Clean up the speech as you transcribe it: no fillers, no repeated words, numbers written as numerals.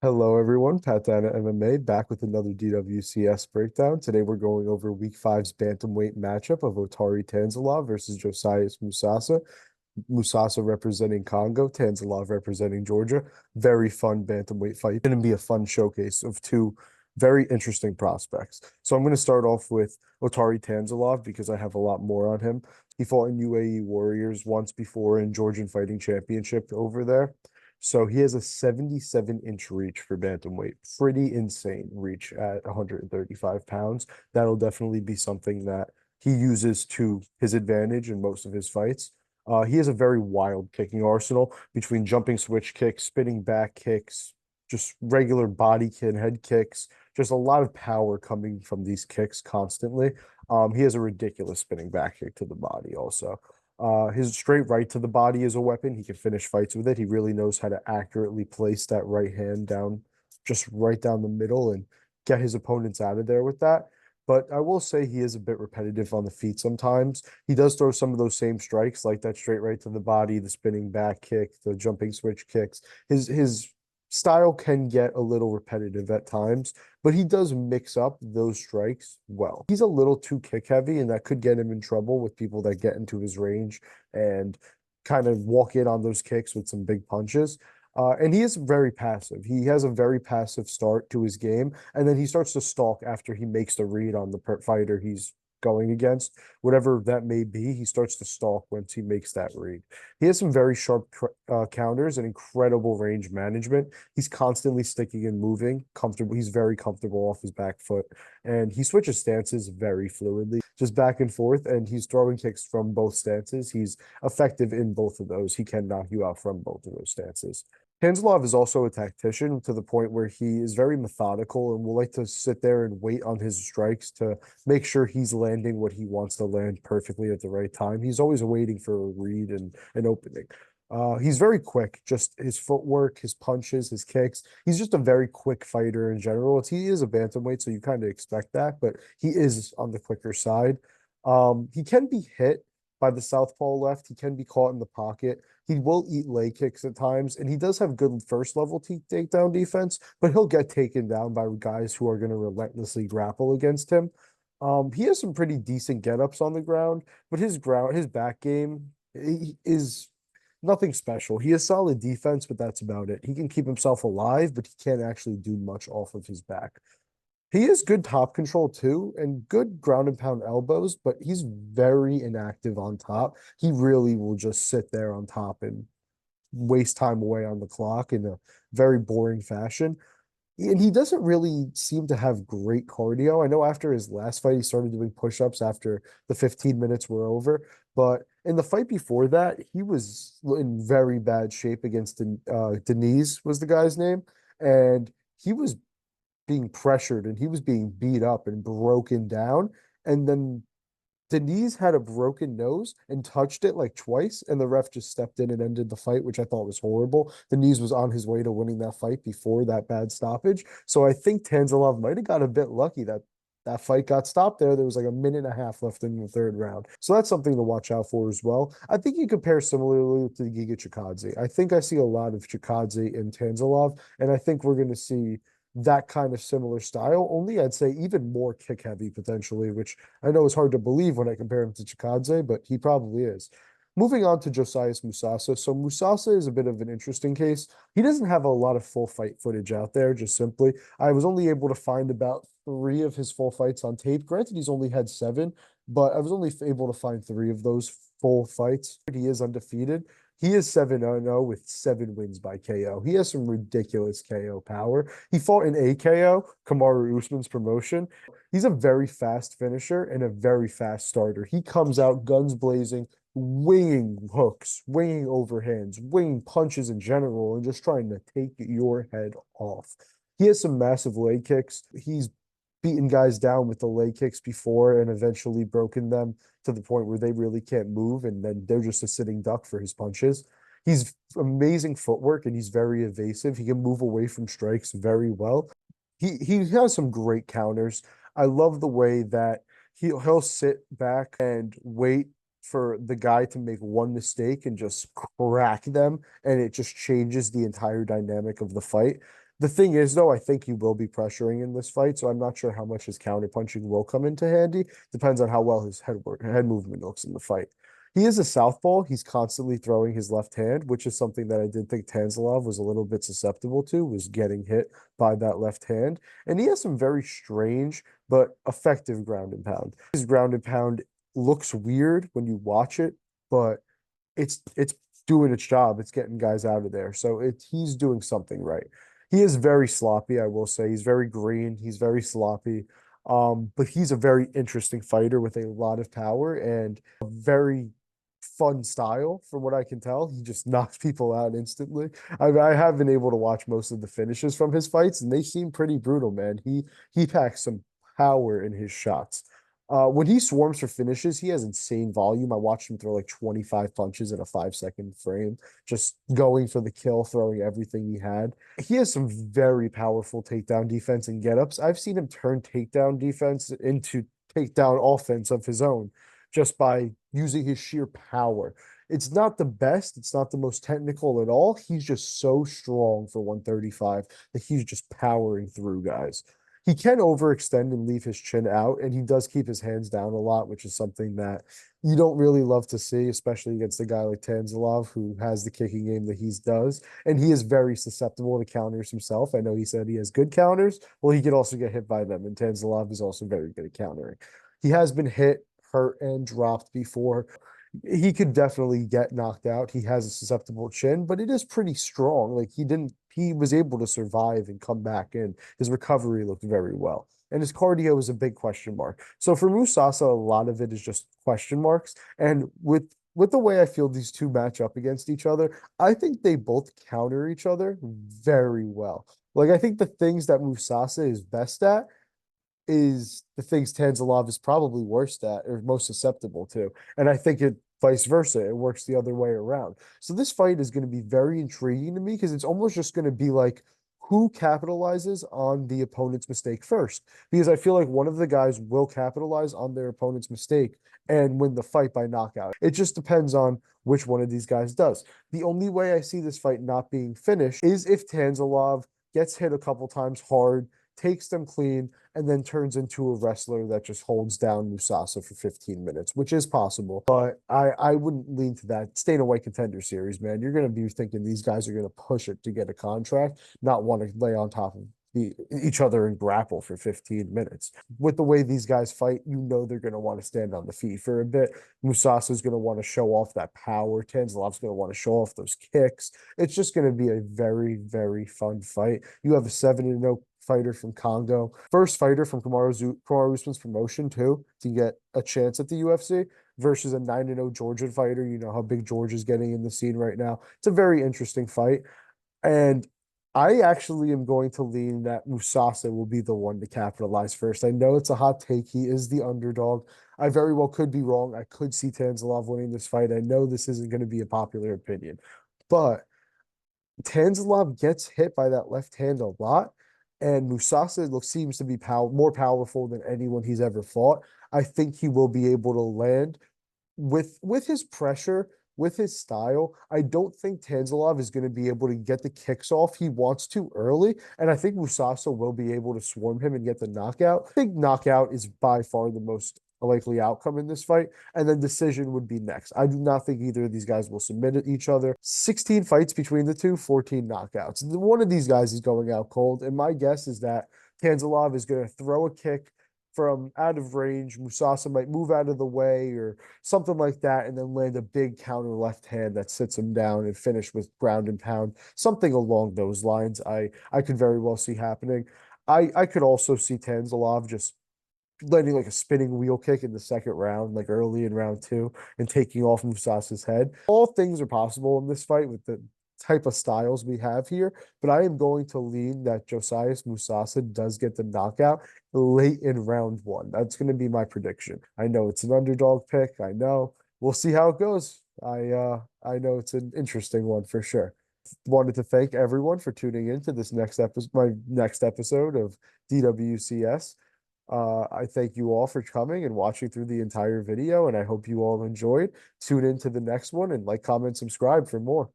Hello, everyone. Patana MMA back with another DWCS breakdown. Today, we're going over Week 5's bantamweight matchup of Otari Tanzilov versus Josias Musasa. Musasa representing Congo, Tanzilov representing Georgia. Very fun bantamweight fight. Going to be a fun showcase of two very interesting prospects. So I'm going to start off with Otari Tanzilov because I have a lot more on him. He fought in UAE Warriors once before in Georgian Fighting Championship over there. So he has a 77-inch reach for bantamweight. Pretty insane reach at 135 pounds. That'll definitely be something that he uses to his advantage in most of his fights. He has a very wild kicking arsenal between jumping switch kicks, spinning back kicks, just regular body kick and head kicks. Just a lot of power coming from these kicks constantly. He has a ridiculous spinning back kick to the body also. His straight right to the body is a weapon. He can finish fights with it. He really knows how to accurately place that right hand down, just right down the middle and get his opponents out of there with that. But I will say he is a bit repetitive on the feet sometimes. He does throw some of those same strikes, like that straight right to the body, the spinning back kick, the jumping switch kicks. His style can get a little repetitive at times, but he does mix up those strikes well. He's a little too kick heavy, and that could get him in trouble with people that get into his range and kind of walk in on those kicks with some big punches. And he is very passive. He has a very passive start to his game, and then he starts to stalk after he makes the read on the fighter he's going against, whatever that may be. He starts to stalk once he makes that read. He has some very sharp counters and incredible range management. He's constantly sticking and moving, comfortable. He's very comfortable off his back foot, and he switches stances very fluidly, just back and forth. And he's throwing kicks from both stances. He's effective in both of those. He can knock you out from both of those stances. Tanzilov is also a tactician to the point where he is very methodical and will like to sit there and wait on his strikes to make sure he's landing what he wants to land perfectly at the right time. He's always waiting for a read and an opening. He's very quick, just his footwork, his punches, his kicks. He's just a very quick fighter in general. He is a bantamweight, so you kind of expect that, but he is on the quicker side. He can be hit by the southpaw left. He can be caught in the pocket. He will eat leg kicks at times, and he does have good first level takedown defense, but he'll get taken down by guys who are going to relentlessly grapple against him. He has some pretty decent get-ups on the ground, but his back game is nothing special. He has solid defense, but that's about it. He can keep himself alive, but he can't actually do much off of his back. He has good top control too, and good ground and pound elbows, but he's very inactive on top. He really will just sit there on top and waste time away on the clock in a very boring fashion. And he doesn't really seem to have great cardio. I know after his last fight, he started doing push-ups after the 15 minutes were over. But in the fight before that, he was in very bad shape against Denise was the guy's name. And he was being pressured and he was being beat up and broken down. And then Denise had a broken nose and touched it like twice, and the ref just stepped in and ended the fight, which I thought was horrible. Denise was on his way to winning that fight before that bad stoppage. So I think Tanzilov might have got a bit lucky that that fight got stopped there. There was like a minute and a half left in the third round. So that's something to watch out for as well. I think you compare similarly to the Giga Chikadze. I think I see a lot of Chikadze in Tanzilov, and I think we're going to see that kind of similar style, only I'd say even more kick heavy potentially, which I know is hard to believe when I compare him to Chikadze, but he probably is. Moving on to Josias Musasa. So Musasa is a bit of an interesting case. He doesn't have a lot of full fight footage out there, just simply. I was only able to find about three of his full fights on tape. Granted, he's only had seven, but I was only able to find three of those full fights. He is undefeated. He is 7-0 with 7 wins by KO. He has some ridiculous KO power. He fought in AKO, Kamaru Usman's promotion. He's a very fast finisher and a very fast starter. He comes out guns blazing, winging hooks, winging overhands, winging punches in general, and just trying to take your head off. He has some massive leg kicks. He's beaten guys down with the leg kicks before and eventually broken them to the point where they really can't move, and then they're just a sitting duck for his punches. He's amazing footwork and he's very evasive. He can move away from strikes very well. He has some great counters. I love the way that he'll sit back and wait for the guy to make one mistake and just crack them, and it just changes the entire dynamic of the fight. The thing is, though, I think he will be pressuring in this fight, so I'm not sure how much his counterpunching will come into handy. Depends on how well his head movement looks in the fight. He is a southpaw. He's constantly throwing his left hand, which is something that I did think Tanzilov was a little bit susceptible to, was getting hit by that left hand. And he has some very strange but effective ground and pound. His ground and pound looks weird when you watch it, but it's doing its job. It's getting guys out of there. So he's doing something right. He is very sloppy, I will say. He's very green. He's very sloppy. But he's a very interesting fighter with a lot of power and a very fun style, from what I can tell. He just knocks people out instantly. I have been able to watch most of the finishes from his fights, and they seem pretty brutal, man. He packs some power in his shots. When he swarms for finishes, he has insane volume. I watched him throw like 25 punches in a 5 second frame, just going for the kill, throwing everything he had. He has some very powerful takedown defense and get-ups. I've seen him turn takedown defense into takedown offense of his own just by using his sheer power. It's not the best, it's not the most technical at all. He's just so strong for 135 that he's just powering through guys. He can overextend and leave his chin out, and he does keep his hands down a lot, which is something that you don't really love to see, especially against a guy like Tanzilov, who has the kicking game that he does. And he is very susceptible to counters himself. I know he said he has good counters. Well, he could also get hit by them, and Tanzilov is also very good at countering. He has been hit, hurt, and dropped before. He could definitely get knocked out. He has a susceptible chin, but it is pretty strong. Like he was able to survive and come back in. His recovery looked very well. And his cardio is a big question mark. So for Musasa, a lot of it is just question marks. And with the way I feel these two match up against each other, I think they both counter each other very well. Like I think the things that Musasa is best at is the things Tanzilov is probably worst at or most susceptible to. And I think it vice versa. It works the other way around. So this fight is going to be very intriguing to me because it's almost just going to be like who capitalizes on the opponent's mistake first. Because I feel like one of the guys will capitalize on their opponent's mistake and win the fight by knockout. It just depends on which one of these guys does. The only way I see this fight not being finished is if Tanzilov gets hit a couple times hard, takes them clean, and then turns into a wrestler that just holds down Musasa for 15 minutes, which is possible. But I wouldn't lean to that. Stay in a white contender series, man. You're going to be thinking these guys are going to push it to get a contract, not want to lay on top of each other and grapple for 15 minutes. With the way these guys fight, you know they're going to want to stand on the feet for a bit. Musasa's going to want to show off that power. Tanzilov's going to want to show off those kicks. It's just going to be a very, very fun fight. You have a 7-0 fighter from Congo, first fighter from Kamaru Usman's promotion too, to get a chance at the UFC versus a 9-0 Georgian fighter. You know how big George is getting in the scene right now. It's a very interesting fight. And I actually am going to lean that Musasa will be the one to capitalize first. I know it's a hot take. He is the underdog. I very well could be wrong. I could see Tanzilov winning this fight. I know this isn't going to be a popular opinion, but Tanzilov gets hit by that left hand a lot, and Musasa seems to be more powerful than anyone he's ever fought. I think he will be able to land with his pressure, with his style. I don't think Tanzilov is going to be able to get the kicks off he wants to early, and I think Musasa will be able to swarm him and get the knockout. I think knockout is by far the most likely outcome in this fight, and then decision would be next. I do not think either of these guys will submit each other. 16 fights between the two, 14 knockouts. One of these guys is going out cold, and my guess is that Tanzilov is going to throw a kick from out of range. Musasa might move out of the way or something like that, and then land a big counter left hand that sits him down and finish with ground and pound, something along those lines. I could very well see happening. I could also see Tanzilov just landing like a spinning wheel kick in the second round, like early in round two, and taking off Musasa's head. All things are possible in this fight with the type of styles we have here, but I am going to lean that Josias Musasa does get the knockout late in round one. That's going to be my prediction. I know it's an underdog pick. I know. We'll see how it goes. I know it's an interesting one for sure. Wanted to thank everyone for tuning in to this next episode, my next episode of DWCS. I thank you all for coming and watching through the entire video, and I hope you all enjoyed. Tune in to the next one and like, comment, subscribe for more.